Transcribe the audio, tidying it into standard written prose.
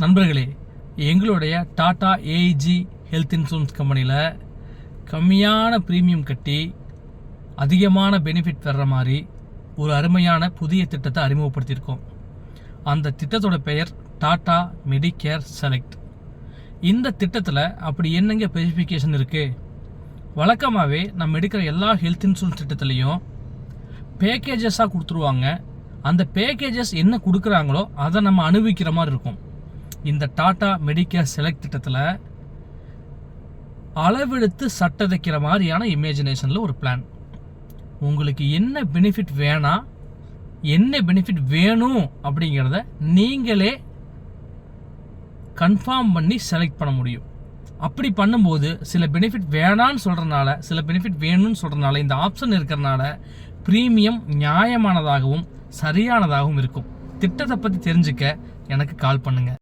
நண்பர்களே, எங்களுடைய Tata AG health insurance கம்பெனியில் கம்மியான ப்ரீமியம் கட்டி அதிகமான பெனிஃபிட் வர்ற மாதிரி ஒரு அருமையான புதிய திட்டத்தை அறிமுகப்படுத்தியிருக்கோம். அந்த திட்டத்தோட பெயர் டாடா மெடிக்கேர் செலக்ட். இந்த திட்டத்தில் அப்படி என்னங்க ஸ்பெசிஃபிகேஷன் இருக்குது? வழக்கமாகவே நம்ம எடுக்கிற எல்லா ஹெல்த் இன்சூரன்ஸ் திட்டத்துலேயும் பேக்கேஜஸாக கொடுத்துருவாங்க. அந்த பேக்கேஜஸ் என்ன கொடுக்குறாங்களோ அதை நம்ம அனுபவிக்கிற மாதிரி இருக்கும். இந்த டாடா மெடிக்கேர் செலக்ட் திட்டத்தில் அளவெடுத்து சட்டை தைக்கிற மாதிரியான இமேஜினேஷனில் ஒரு பிளான். உங்களுக்கு என்ன பெனிஃபிட் வேணாம், என்ன பெனிஃபிட் வேணும் அப்படிங்கிறத நீங்களே கன்ஃபார்ம் பண்ணி செலக்ட் பண்ண முடியும். அப்படி பண்ணும்போது சில பெனிஃபிட் வேணான்னு சொல்கிறனால, சில பெனிஃபிட் வேணும்னு சொல்கிறனால, இந்த ஆப்ஷன் இருக்கிறனால ப்ரீமியம் நியாயமானதாகவும் சரியானதாகவும் இருக்கும். திட்டத்தை பற்றி தெரிஞ்சுக்க எனக்கு கால் பண்ணுங்கள்.